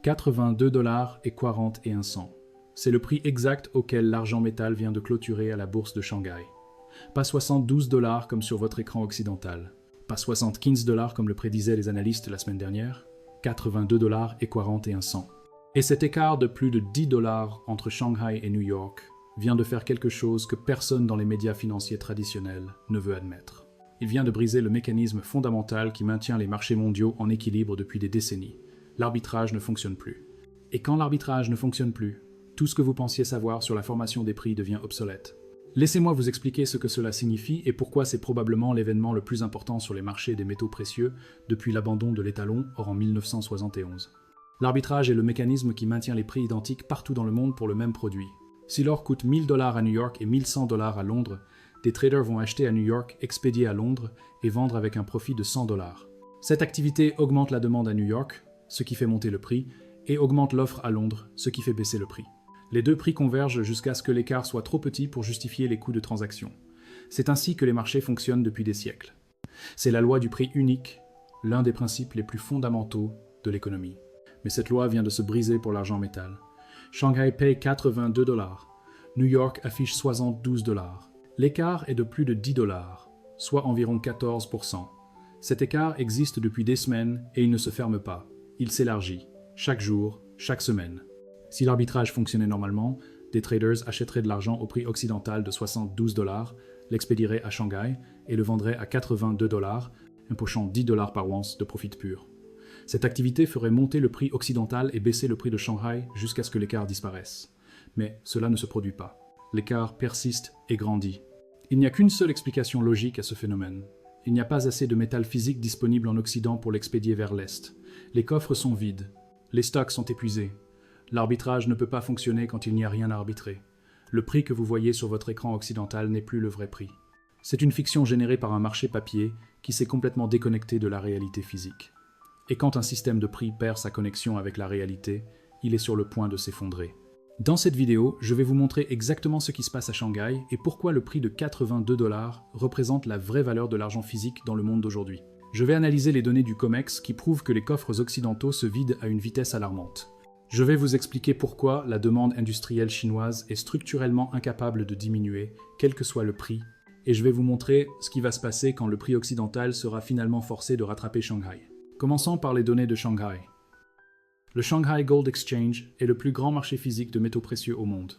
$82,41. C'est le prix exact auquel l'argent métal vient de clôturer à la bourse de Shanghai. Pas $72 comme sur votre écran occidental. Pas $75 comme le prédisaient les analystes la semaine dernière. $82,41. Et cet écart de plus de $10 entre Shanghai et New York vient de faire quelque chose que personne dans les médias financiers traditionnels ne veut admettre. Il vient de briser le mécanisme fondamental qui maintient les marchés mondiaux en équilibre depuis des décennies. L'arbitrage ne fonctionne plus. Et quand l'arbitrage ne fonctionne plus, tout ce que vous pensiez savoir sur la formation des prix devient obsolète. Laissez-moi vous expliquer ce que cela signifie et pourquoi c'est probablement l'événement le plus important sur les marchés des métaux précieux depuis l'abandon de l'étalon en 1971. L'arbitrage est le mécanisme qui maintient les prix identiques partout dans le monde pour le même produit. Si l'or coûte $1000 à New York et $1100 à Londres, des traders vont acheter à New York, expédier à Londres et vendre avec un profit de $100. Cette activité augmente la demande à New York, ce qui fait monter le prix, et augmente l'offre à Londres, ce qui fait baisser le prix. Les deux prix convergent jusqu'à ce que l'écart soit trop petit pour justifier les coûts de transaction. C'est ainsi que les marchés fonctionnent depuis des siècles. C'est la loi du prix unique, l'un des principes les plus fondamentaux de l'économie. Mais cette loi vient de se briser pour l'argent métal. Shanghai paye $82, New York affiche $72. L'écart est de plus de $10, soit environ 14%. Cet écart existe depuis des semaines et il ne se ferme pas. Il s'élargit, chaque jour, chaque semaine. Si l'arbitrage fonctionnait normalement, des traders achèteraient de l'argent au prix occidental de $72, l'expédieraient à Shanghai et le vendraient à $82, empochant $10 par once de profit pur. Cette activité ferait monter le prix occidental et baisser le prix de Shanghai jusqu'à ce que l'écart disparaisse. Mais cela ne se produit pas. L'écart persiste et grandit. Il n'y a qu'une seule explication logique à ce phénomène. Il n'y a pas assez de métal physique disponible en Occident pour l'expédier vers l'Est. Les coffres sont vides. Les stocks sont épuisés. L'arbitrage ne peut pas fonctionner quand il n'y a rien à arbitrer. Le prix que vous voyez sur votre écran occidental n'est plus le vrai prix. C'est une fiction générée par un marché papier qui s'est complètement déconnecté de la réalité physique. Et quand un système de prix perd sa connexion avec la réalité, il est sur le point de s'effondrer. Dans cette vidéo, je vais vous montrer exactement ce qui se passe à Shanghai et pourquoi le prix de $82 représente la vraie valeur de l'argent physique dans le monde d'aujourd'hui. Je vais analyser les données du COMEX qui prouvent que les coffres occidentaux se vident à une vitesse alarmante. Je vais vous expliquer pourquoi la demande industrielle chinoise est structurellement incapable de diminuer, quel que soit le prix, et je vais vous montrer ce qui va se passer quand le prix occidental sera finalement forcé de rattraper Shanghai. Commençons par les données de Shanghai. Le Shanghai Gold Exchange est le plus grand marché physique de métaux précieux au monde.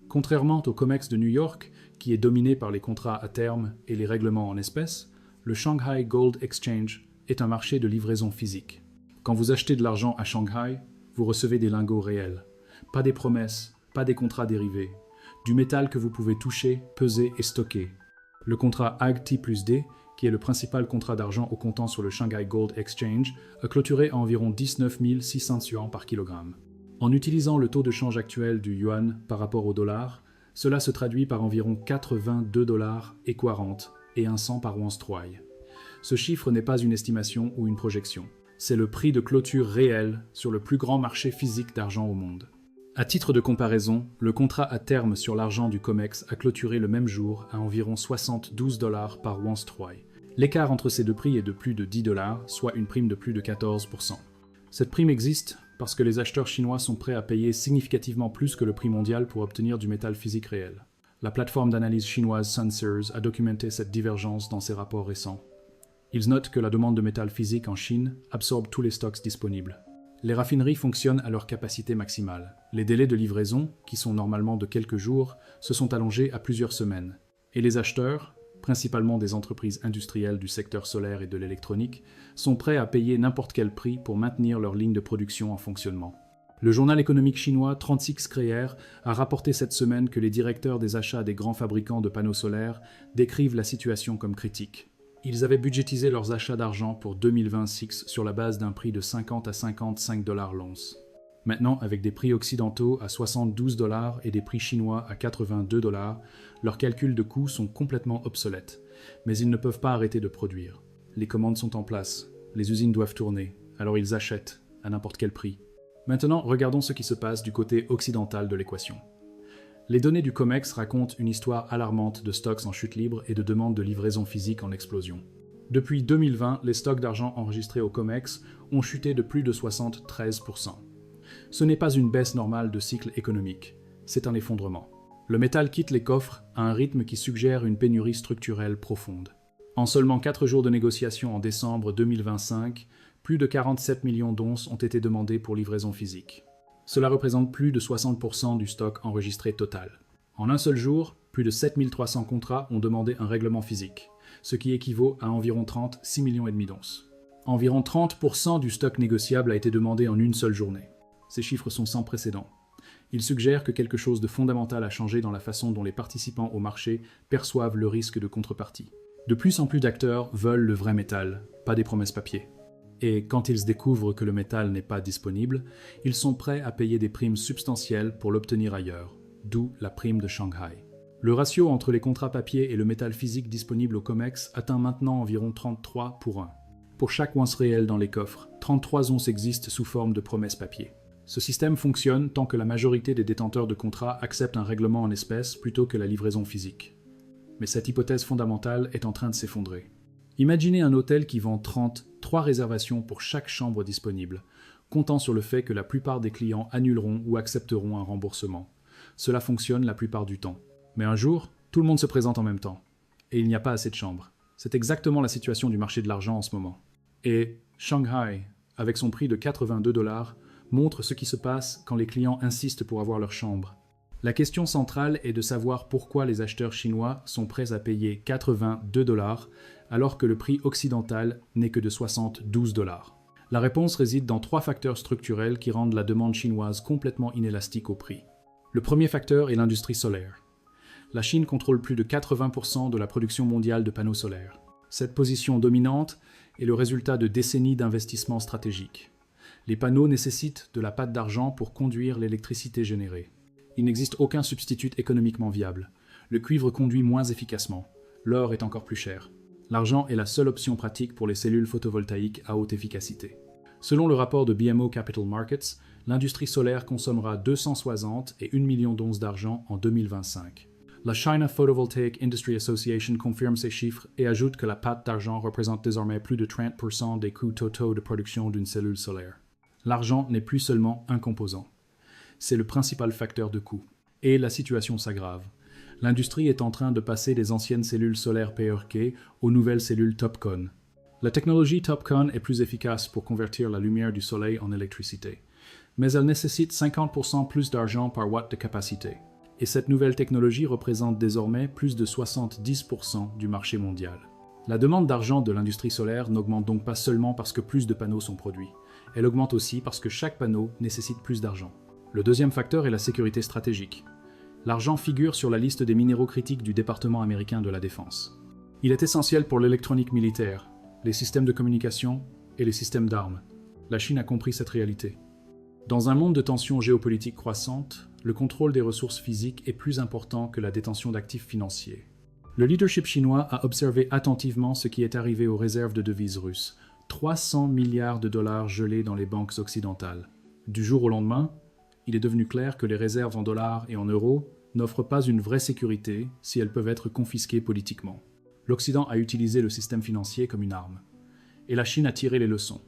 Contrairement au COMEX de New York, qui est dominé par les contrats à terme et les règlements en espèces, le Shanghai Gold Exchange est un marché de livraison physique. Quand vous achetez de l'argent à Shanghai, vous recevez des lingots réels. Pas des promesses, pas des contrats dérivés. Du métal que vous pouvez toucher, peser et stocker. Le contrat AGT+D, qui est le principal contrat d'argent au comptant sur le Shanghai Gold Exchange, a clôturé à environ 19 600 yuan par kilogramme. En utilisant le taux de change actuel du yuan par rapport au dollar, cela se traduit par environ $82,40 et un cent par once troy. Ce chiffre n'est pas une estimation ou une projection. C'est le prix de clôture réel sur le plus grand marché physique d'argent au monde. À titre de comparaison, le contrat à terme sur l'argent du COMEX a clôturé le même jour à environ $72 par once troy. L'écart entre ces deux prix est de plus de $10, soit une prime de plus de 14%. Cette prime existe parce que les acheteurs chinois sont prêts à payer significativement plus que le prix mondial pour obtenir du métal physique réel. La plateforme d'analyse chinoise Sunseers a documenté cette divergence dans ses rapports récents. Ils notent que la demande de métal physique en Chine absorbe tous les stocks disponibles. Les raffineries fonctionnent à leur capacité maximale. Les délais de livraison, qui sont normalement de quelques jours, se sont allongés à plusieurs semaines. Et les acheteurs, principalement des entreprises industrielles du secteur solaire et de l'électronique, sont prêts à payer n'importe quel prix pour maintenir leur ligne de production en fonctionnement. Le journal économique chinois 36 Creer a rapporté cette semaine que les directeurs des achats des grands fabricants de panneaux solaires décrivent la situation comme critique. Ils avaient budgétisé leurs achats d'argent pour 2026 sur la base d'un prix de 50 à 55 $ l'once. Maintenant, avec des prix occidentaux à 72 $ et des prix chinois à 82 $, leurs calculs de coûts sont complètement obsolètes. Mais ils ne peuvent pas arrêter de produire. Les commandes sont en place, les usines doivent tourner, alors ils achètent, à n'importe quel prix. Maintenant, regardons ce qui se passe du côté occidental de l'équation. Les données du COMEX racontent une histoire alarmante de stocks en chute libre et de demandes de livraison physique en explosion. Depuis 2020, les stocks d'argent enregistrés au COMEX ont chuté de plus de 73%. Ce n'est pas une baisse normale de cycle économique, c'est un effondrement. Le métal quitte les coffres à un rythme qui suggère une pénurie structurelle profonde. En seulement 4 jours de négociations en décembre 2025, plus de 47 millions d'onces ont été demandées pour livraison physique. Cela représente plus de 60% du stock enregistré total. En un seul jour, plus de 7300 contrats ont demandé un règlement physique, ce qui équivaut à environ 6,5 millions d'onces. Environ 30% du stock négociable a été demandé en une seule journée. Ces chiffres sont sans précédent. Ils suggèrent que quelque chose de fondamental a changé dans la façon dont les participants au marché perçoivent le risque de contrepartie. De plus en plus d'acteurs veulent le vrai métal, pas des promesses papier. Et quand ils découvrent que le métal n'est pas disponible, ils sont prêts à payer des primes substantielles pour l'obtenir ailleurs, d'où la prime de Shanghai. Le ratio entre les contrats papier et le métal physique disponible au COMEX atteint maintenant environ 33 pour 1. Pour chaque once réelle dans les coffres, 33 onces existent sous forme de promesses papier. Ce système fonctionne tant que la majorité des détenteurs de contrats acceptent un règlement en espèces plutôt que la livraison physique. Mais cette hypothèse fondamentale est en train de s'effondrer. Imaginez un hôtel qui vend 33 réservations pour chaque chambre disponible, comptant sur le fait que la plupart des clients annuleront ou accepteront un remboursement. Cela fonctionne la plupart du temps. Mais un jour, tout le monde se présente en même temps. Et il n'y a pas assez de chambres. C'est exactement la situation du marché de l'argent en ce moment. Et Shanghai, avec son prix de 82 $, montre ce qui se passe quand les clients insistent pour avoir leur chambre. La question centrale est de savoir pourquoi les acheteurs chinois sont prêts à payer 82 $ alors que le prix occidental n'est que de 72 $. La réponse réside dans 3 facteurs structurels qui rendent la demande chinoise complètement inélastique au prix. Le premier facteur est l'industrie solaire. La Chine contrôle plus de 80% de la production mondiale de panneaux solaires. Cette position dominante est le résultat de décennies d'investissements stratégiques. Les panneaux nécessitent de la pâte d'argent pour conduire l'électricité générée. Il n'existe aucun substitut économiquement viable. Le cuivre conduit moins efficacement. L'or est encore plus cher. L'argent est la seule option pratique pour les cellules photovoltaïques à haute efficacité. Selon le rapport de BMO Capital Markets, l'industrie solaire consommera 260 et 1 million d'onces d'argent en 2025. La China Photovoltaic Industry Association confirme ces chiffres et ajoute que la pâte d'argent représente désormais plus de 30% des coûts totaux de production d'une cellule solaire. L'argent n'est plus seulement un composant. C'est le principal facteur de coût. Et la situation s'aggrave. L'industrie est en train de passer des anciennes cellules solaires PRK aux nouvelles cellules TOPCon. La technologie TOPCon est plus efficace pour convertir la lumière du soleil en électricité, mais elle nécessite 50% plus d'argent par watt de capacité. Et cette nouvelle technologie représente désormais plus de 70% du marché mondial. La demande d'argent de l'industrie solaire n'augmente donc pas seulement parce que plus de panneaux sont produits. Elle augmente aussi parce que chaque panneau nécessite plus d'argent. Le deuxième facteur est la sécurité stratégique. L'argent figure sur la liste des minéraux critiques du département américain de la Défense. Il est essentiel pour l'électronique militaire, les systèmes de communication et les systèmes d'armes. La Chine a compris cette réalité. Dans un monde de tensions géopolitiques croissantes, le contrôle des ressources physiques est plus important que la détention d'actifs financiers. Le leadership chinois a observé attentivement ce qui est arrivé aux réserves de devises russes, 300 milliards de dollars gelés dans les banques occidentales. Du jour au lendemain, il est devenu clair que les réserves en dollars et en euros n'offrent pas une vraie sécurité si elles peuvent être confisquées politiquement. L'Occident a utilisé le système financier comme une arme. Et la Chine a tiré les leçons.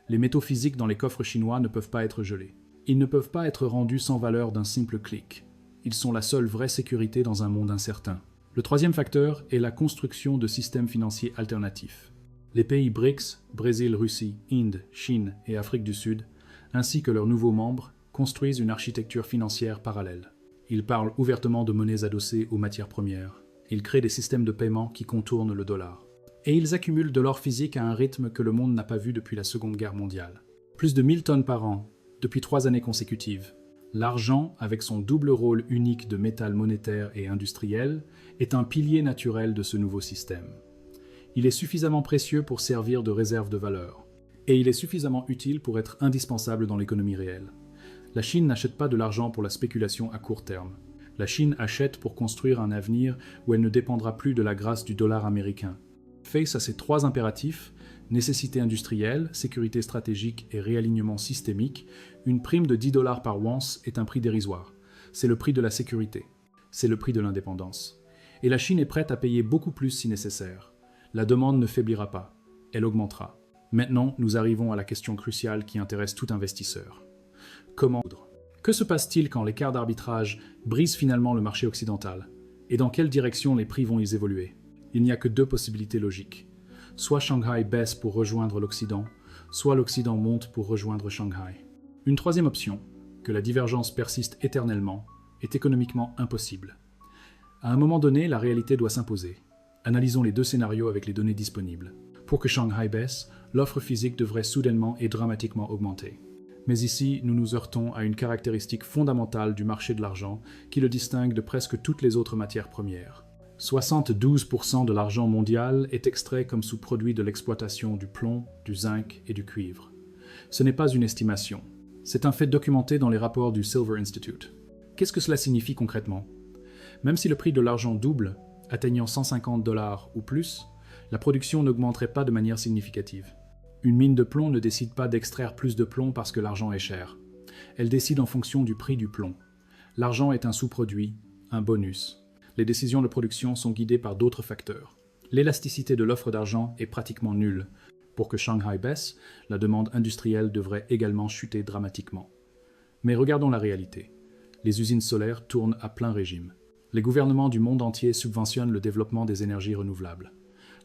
Les métaux physiques dans les coffres chinois ne peuvent pas être gelés. Ils ne peuvent pas être rendus sans valeur d'un simple clic. Ils sont la seule vraie sécurité dans un monde incertain. Le troisième facteur est la construction de systèmes financiers alternatifs. Les pays BRICS, Brésil, Russie, Inde, Chine et Afrique du Sud, ainsi que leurs nouveaux membres, construisent une architecture financière parallèle. Ils parlent ouvertement de monnaies adossées aux matières premières. Ils créent des systèmes de paiement qui contournent le dollar. Et ils accumulent de l'or physique à un rythme que le monde n'a pas vu depuis la Seconde Guerre mondiale. Plus de 1000 tonnes par an, depuis 3 années consécutives. L'argent, avec son double rôle unique de métal monétaire et industriel, est un pilier naturel de ce nouveau système. Il est suffisamment précieux pour servir de réserve de valeur. Et il est suffisamment utile pour être indispensable dans l'économie réelle. La Chine n'achète pas de l'argent pour la spéculation à court terme. La Chine achète pour construire un avenir où elle ne dépendra plus de la grâce du dollar américain. Face à ces 3 impératifs, nécessité industrielle, sécurité stratégique et réalignement systémique, une prime de 10 $ par once est un prix dérisoire. C'est le prix de la sécurité. C'est le prix de l'indépendance. Et la Chine est prête à payer beaucoup plus si nécessaire. La demande ne faiblira pas. Elle augmentera. Maintenant, nous arrivons à la question cruciale qui intéresse tout investisseur. comment coudre. Que se passe-t-il quand l'écart d'arbitrage brise finalement le marché occidental? Et dans quelle direction les prix vont-ils évoluer? Il n'y a que deux possibilités logiques. Soit Shanghai baisse pour rejoindre l'Occident, soit l'Occident monte pour rejoindre Shanghai. Une troisième option, que la divergence persiste éternellement, est économiquement impossible. À un moment donné, la réalité doit s'imposer. Analysons les deux scénarios avec les données disponibles. Pour que Shanghai baisse, l'offre physique devrait soudainement et dramatiquement augmenter. Mais ici, nous nous heurtons à une caractéristique fondamentale du marché de l'argent qui le distingue de presque toutes les autres matières premières. 72% de l'argent mondial est extrait comme sous-produit de l'exploitation du plomb, du zinc et du cuivre. Ce n'est pas une estimation. C'est un fait documenté dans les rapports du Silver Institute. Qu'est-ce que cela signifie concrètement? Même si le prix de l'argent double, atteignant $150 ou plus, la production n'augmenterait pas de manière significative. Une mine de plomb ne décide pas d'extraire plus de plomb parce que l'argent est cher. Elle décide en fonction du prix du plomb. L'argent est un sous-produit, un bonus. Les décisions de production sont guidées par d'autres facteurs. L'élasticité de l'offre d'argent est pratiquement nulle. Pour que Shanghai baisse, la demande industrielle devrait également chuter dramatiquement. Mais regardons la réalité. Les usines solaires tournent à plein régime. Les gouvernements du monde entier subventionnent le développement des énergies renouvelables.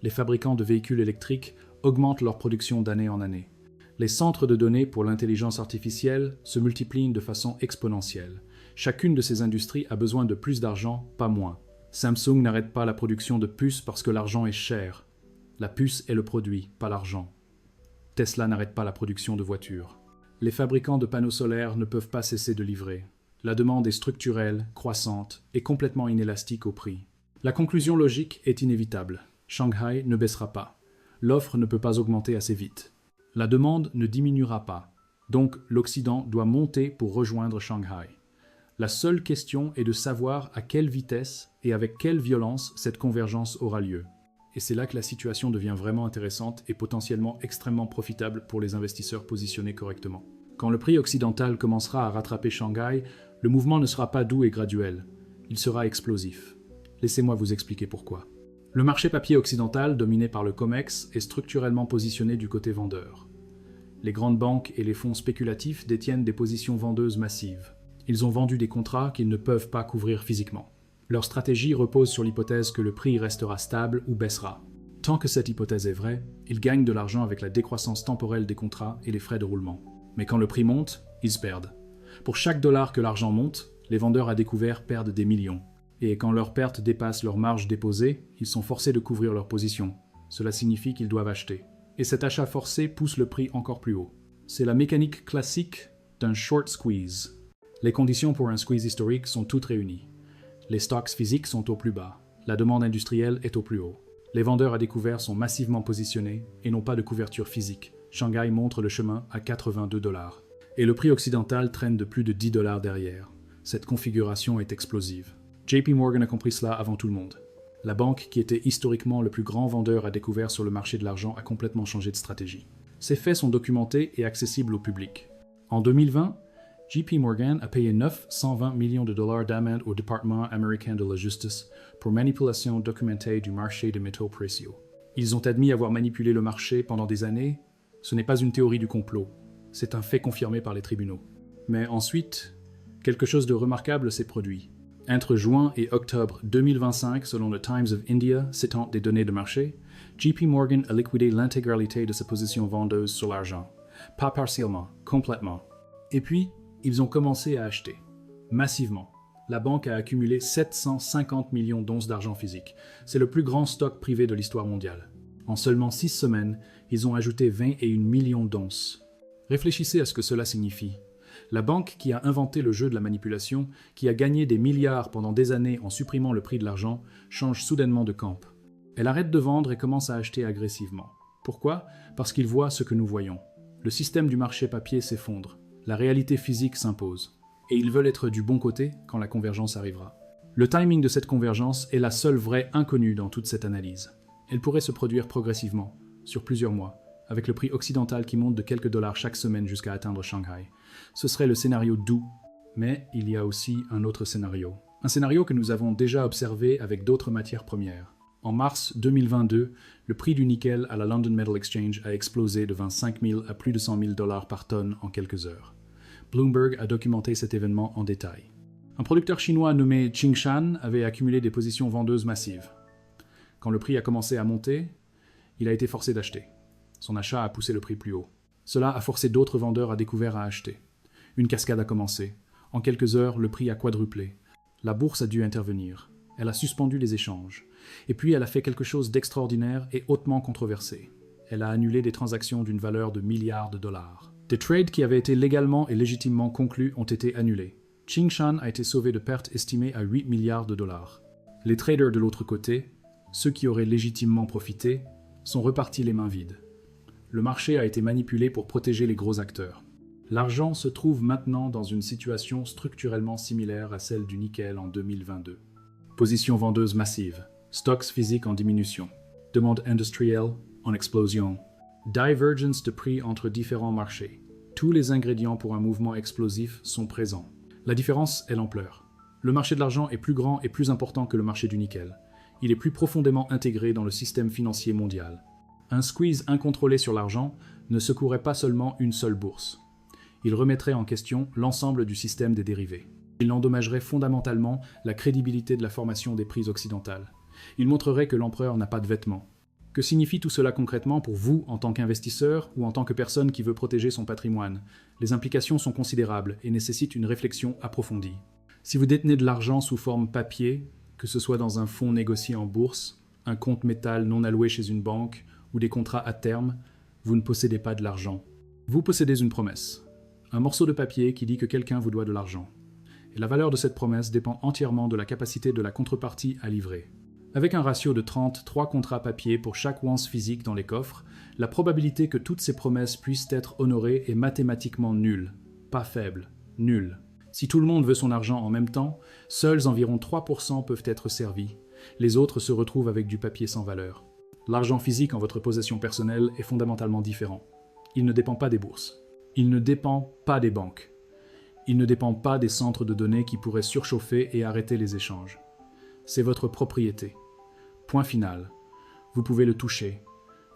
Les fabricants de véhicules électriques augmentent leur production d'année en année. Les centres de données pour l'intelligence artificielle se multiplient de façon exponentielle. Chacune de ces industries a besoin de plus d'argent, pas moins. Samsung n'arrête pas la production de puces parce que l'argent est cher. La puce est le produit, pas l'argent. Tesla n'arrête pas la production de voitures. Les fabricants de panneaux solaires ne peuvent pas cesser de livrer. La demande est structurelle, croissante et complètement inélastique au prix. La conclusion logique est inévitable. Shanghai ne baissera pas. L'offre ne peut pas augmenter assez vite. La demande ne diminuera pas. Donc l'Occident doit monter pour rejoindre Shanghai. La seule question est de savoir à quelle vitesse et avec quelle violence cette convergence aura lieu. Et c'est là que la situation devient vraiment intéressante et potentiellement extrêmement profitable pour les investisseurs positionnés correctement. Quand le prix occidental commencera à rattraper Shanghai, le mouvement ne sera pas doux et graduel. Il sera explosif. Laissez-moi vous expliquer pourquoi. Le marché papier occidental, dominé par le COMEX, est structurellement positionné du côté vendeur. Les grandes banques et les fonds spéculatifs détiennent des positions vendeuses massives. Ils ont vendu des contrats qu'ils ne peuvent pas couvrir physiquement. Leur stratégie repose sur l'hypothèse que le prix restera stable ou baissera. Tant que cette hypothèse est vraie, ils gagnent de l'argent avec la décroissance temporelle des contrats et les frais de roulement. Mais quand le prix monte, ils perdent. Pour chaque dollar que l'argent monte, les vendeurs à découvert perdent des millions. Et quand leurs pertes dépassent leur marge déposée, ils sont forcés de couvrir leur position. Cela signifie qu'ils doivent acheter. Et cet achat forcé pousse le prix encore plus haut. C'est la mécanique classique d'un short squeeze. Les conditions pour un squeeze historique sont toutes réunies. Les stocks physiques sont au plus bas. La demande industrielle est au plus haut. Les vendeurs à découvert sont massivement positionnés et n'ont pas de couverture physique. Shanghai montre le chemin à $82. Et le prix occidental traîne de plus de $10 derrière. Cette configuration est explosive. JP Morgan a compris cela avant tout le monde. La banque, qui était historiquement le plus grand vendeur à découvert sur le marché de l'argent, a complètement changé de stratégie. Ces faits sont documentés et accessibles au public. En 2020, JP Morgan a payé 920 millions de dollars d'amende au département américain de la justice pour manipulation documentée du marché des métaux précieux. Ils ont admis avoir manipulé le marché pendant des années. Ce n'est pas une théorie du complot, c'est un fait confirmé par les tribunaux. Mais ensuite, quelque chose de remarquable s'est produit. Entre juin et octobre 2025, selon le Times of India, citant des données de marché, JP Morgan a liquidé l'intégralité de sa position vendeuse sur l'argent. Pas partiellement, complètement. Et puis, ils ont commencé à acheter. Massivement. La banque a accumulé 750 millions d'onces d'argent physique. C'est le plus grand stock privé de l'histoire mondiale. En seulement 6 semaines, ils ont ajouté 21 millions d'onces. Réfléchissez à ce que cela signifie. La banque qui a inventé le jeu de la manipulation, qui a gagné des milliards pendant des années en supprimant le prix de l'argent, change soudainement de camp. Elle arrête de vendre et commence à acheter agressivement. Pourquoi? Parce qu'ils voient ce que nous voyons. Le système du marché papier s'effondre. La réalité physique s'impose. Et ils veulent être du bon côté quand la convergence arrivera. Le timing de cette convergence est la seule vraie inconnue dans toute cette analyse. Elle pourrait se produire progressivement, sur plusieurs mois, avec le prix occidental qui monte de quelques dollars chaque semaine jusqu'à atteindre Shanghai. Ce serait le scénario doux, mais il y a aussi un autre scénario. Un scénario que nous avons déjà observé avec d'autres matières premières. En mars 2022, le prix du nickel à la London Metal Exchange a explosé de 25 000 à plus de 100 000 dollars par tonne en quelques heures. Bloomberg a documenté cet événement en détail. Un producteur chinois nommé Qingshan avait accumulé des positions vendeuses massives. Quand le prix a commencé à monter, il a été forcé d'acheter. Son achat a poussé le prix plus haut. Cela a forcé d'autres vendeurs à découvert à acheter. Une cascade a commencé. En quelques heures, le prix a quadruplé. La bourse a dû intervenir. Elle a suspendu les échanges. Et puis elle a fait quelque chose d'extraordinaire et hautement controversé. Elle a annulé des transactions d'une valeur de milliards de dollars. Des trades qui avaient été légalement et légitimement conclus ont été annulés. Qingshan a été sauvé de pertes estimées à 8 milliards de dollars. Les traders de l'autre côté, ceux qui auraient légitimement profité, sont repartis les mains vides. Le marché a été manipulé pour protéger les gros acteurs. L'argent se trouve maintenant dans une situation structurellement similaire à celle du nickel en 2022. Position vendeuse massive, stocks physiques en diminution, demande industrielle en explosion, divergence de prix entre différents marchés. Tous les ingrédients pour un mouvement explosif sont présents. La différence est l'ampleur. Le marché de l'argent est plus grand et plus important que le marché du nickel. Il est plus profondément intégré dans le système financier mondial. Un squeeze incontrôlé sur l'argent ne secouerait pas seulement une seule bourse. Il remettrait en question l'ensemble du système des dérivés. Il endommagerait fondamentalement la crédibilité de la formation des prix occidentales. Il montrerait que l'empereur n'a pas de vêtements. Que signifie tout cela concrètement pour vous en tant qu'investisseur ou en tant que personne qui veut protéger son patrimoine? Les implications sont considérables et nécessitent une réflexion approfondie. Si vous détenez de l'argent sous forme papier, que ce soit dans un fonds négocié en bourse, un compte métal non alloué chez une banque ou des contrats à terme, vous ne possédez pas de l'argent. Vous possédez une promesse, un morceau de papier qui dit que quelqu'un vous doit de l'argent. Et la valeur de cette promesse dépend entièrement de la capacité de la contrepartie à livrer. Avec un ratio de 33 contrats papier pour chaque once physique dans les coffres, la probabilité que toutes ces promesses puissent être honorées est mathématiquement nulle. Pas faible, nulle. Si tout le monde veut son argent en même temps, seuls environ 3% peuvent être servis. Les autres se retrouvent avec du papier sans valeur. L'argent physique en votre possession personnelle est fondamentalement différent. Il ne dépend pas des bourses. Il ne dépend pas des banques. Il ne dépend pas des centres de données qui pourraient surchauffer et arrêter les échanges. C'est votre propriété. Point final. Vous pouvez le toucher.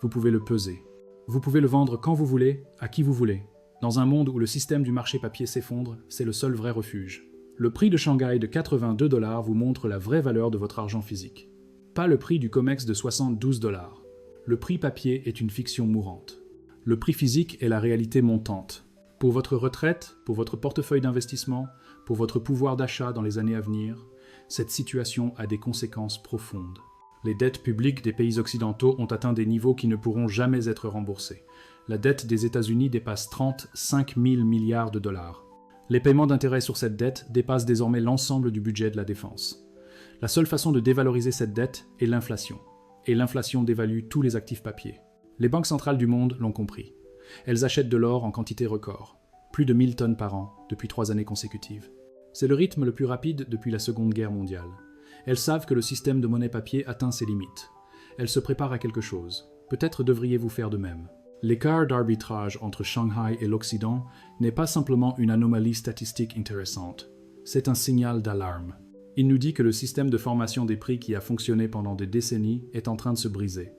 Vous pouvez le peser. Vous pouvez le vendre quand vous voulez, à qui vous voulez. Dans un monde où le système du marché papier s'effondre, c'est le seul vrai refuge. Le prix de Shanghai de 82 $ vous montre la vraie valeur de votre argent physique. Pas le prix du COMEX de 72 $. Le prix papier est une fiction mourante. Le prix physique est la réalité montante. Pour votre retraite, pour votre portefeuille d'investissement, pour votre pouvoir d'achat dans les années à venir, cette situation a des conséquences profondes. Les dettes publiques des pays occidentaux ont atteint des niveaux qui ne pourront jamais être remboursés. La dette des États-Unis dépasse 35 000 milliards de dollars. Les paiements d'intérêts sur cette dette dépassent désormais l'ensemble du budget de la défense. La seule façon de dévaloriser cette dette est l'inflation. Et l'inflation dévalue tous les actifs papier. Les banques centrales du monde l'ont compris. Elles achètent de l'or en quantité record. Plus de 1000 tonnes par an, depuis 3 années consécutives. C'est le rythme le plus rapide depuis la Seconde Guerre mondiale. Elles savent que le système de monnaie papier atteint ses limites. Elles se préparent à quelque chose. Peut-être devriez-vous faire de même. L'écart d'arbitrage entre Shanghai et l'Occident n'est pas simplement une anomalie statistique intéressante. C'est un signal d'alarme. Il nous dit que le système de formation des prix qui a fonctionné pendant des décennies est en train de se briser.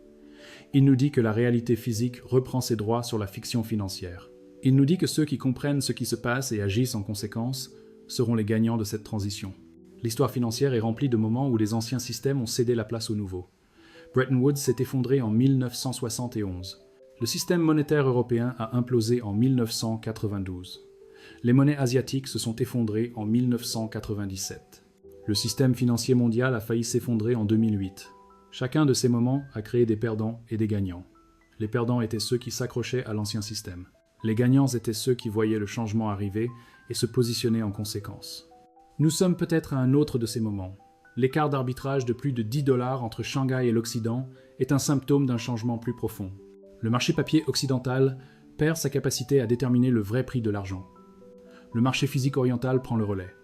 Il nous dit que la réalité physique reprend ses droits sur la fiction financière. Il nous dit que ceux qui comprennent ce qui se passe et agissent en conséquence seront les gagnants de cette transition. L'histoire financière est remplie de moments où les anciens systèmes ont cédé la place aux nouveaux. Bretton Woods s'est effondré en 1971. Le système monétaire européen a implosé en 1992. Les monnaies asiatiques se sont effondrées en 1997. Le système financier mondial a failli s'effondrer en 2008. Chacun de ces moments a créé des perdants et des gagnants. Les perdants étaient ceux qui s'accrochaient à l'ancien système. Les gagnants étaient ceux qui voyaient le changement arriver et se positionnaient en conséquence. Nous sommes peut-être à un autre de ces moments. L'écart d'arbitrage de plus de 10 $ entre Shanghai et l'Occident est un symptôme d'un changement plus profond. Le marché papier occidental perd sa capacité à déterminer le vrai prix de l'argent. Le marché physique oriental prend le relais.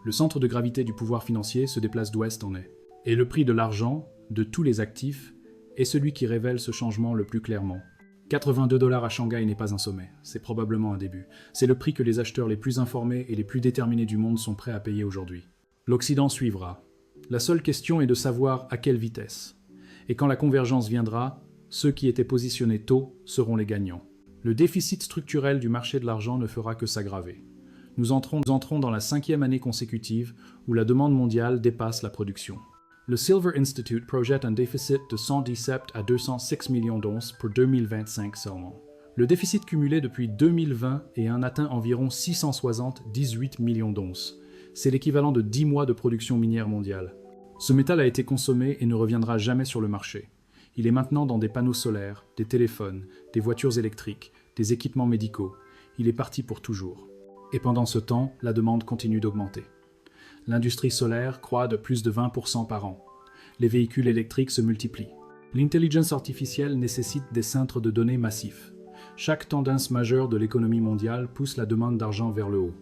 Le centre de gravité du pouvoir financier se déplace d'ouest en est. Et le prix de l'argent, de tous les actifs, est celui qui révèle ce changement le plus clairement. 82 $ à Shanghai n'est pas un sommet, c'est probablement un début. C'est le prix que les acheteurs les plus informés et les plus déterminés du monde sont prêts à payer aujourd'hui. L'Occident suivra. La seule question est de savoir à quelle vitesse. Et quand la convergence viendra, ceux qui étaient positionnés tôt seront les gagnants. Le déficit structurel du marché de l'argent ne fera que s'aggraver. Nous entrons dans la 5e année consécutive où la demande mondiale dépasse la production. Le Silver Institute projette un déficit de 117 à 206 millions d'onces pour 2025 seulement. Le déficit cumulé depuis 2020 atteint environ 678 millions d'onces. C'est l'équivalent de 10 mois de production minière mondiale. Ce métal a été consommé et ne reviendra jamais sur le marché. Il est maintenant dans des panneaux solaires, des téléphones, des voitures électriques, des équipements médicaux. Il est parti pour toujours. Et pendant ce temps, la demande continue d'augmenter. L'industrie solaire croît de plus de 20% par an. Les véhicules électriques se multiplient. L'intelligence artificielle nécessite des centres de données massifs. Chaque tendance majeure de l'économie mondiale pousse la demande d'argent vers le haut.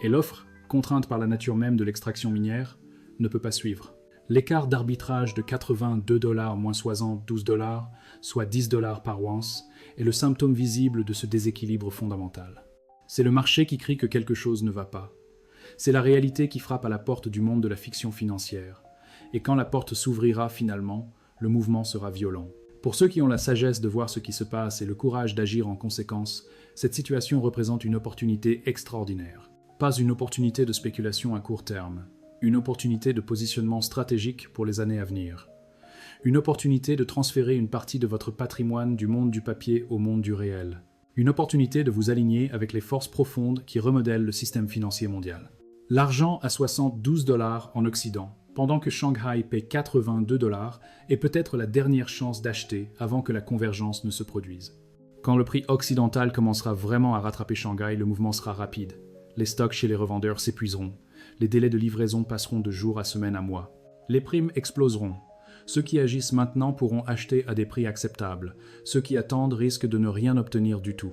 Et l'offre, contrainte par la nature même de l'extraction minière, ne peut pas suivre. L'écart d'arbitrage de 82 $ moins 72 $, soit 10 $ par once, est le symptôme visible de ce déséquilibre fondamental. C'est le marché qui crie que quelque chose ne va pas. C'est la réalité qui frappe à la porte du monde de la fiction financière. Et quand la porte s'ouvrira finalement, le mouvement sera violent. Pour ceux qui ont la sagesse de voir ce qui se passe et le courage d'agir en conséquence, cette situation représente une opportunité extraordinaire. Pas une opportunité de spéculation à court terme, une opportunité de positionnement stratégique pour les années à venir. Une opportunité de transférer une partie de votre patrimoine du monde du papier au monde du réel. Une opportunité de vous aligner avec les forces profondes qui remodèlent le système financier mondial. L'argent à 72 $ en Occident, pendant que Shanghai paie 82 $, est peut-être la dernière chance d'acheter avant que la convergence ne se produise. Quand le prix occidental commencera vraiment à rattraper Shanghai, le mouvement sera rapide. Les stocks chez les revendeurs s'épuiseront. Les délais de livraison passeront de jours à semaines à mois. Les primes exploseront. Ceux qui agissent maintenant pourront acheter à des prix acceptables. Ceux qui attendent risquent de ne rien obtenir du tout.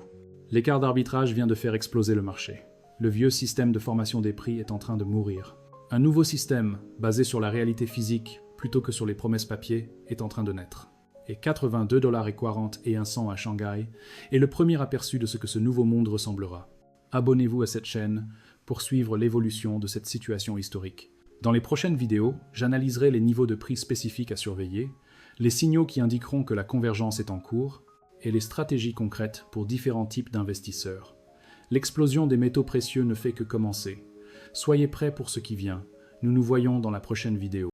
L'écart d'arbitrage vient de faire exploser le marché. Le vieux système de formation des prix est en train de mourir. Un nouveau système, basé sur la réalité physique plutôt que sur les promesses papier, est en train de naître. Et 82,40 $ et 1 cent à Shanghai est le premier aperçu de ce que ce nouveau monde ressemblera. Abonnez-vous à cette chaîne pour suivre l'évolution de cette situation historique. Dans les prochaines vidéos, j'analyserai les niveaux de prix spécifiques à surveiller, les signaux qui indiqueront que la convergence est en cours, et les stratégies concrètes pour différents types d'investisseurs. L'explosion des métaux précieux ne fait que commencer. Soyez prêts pour ce qui vient. Nous nous voyons dans la prochaine vidéo.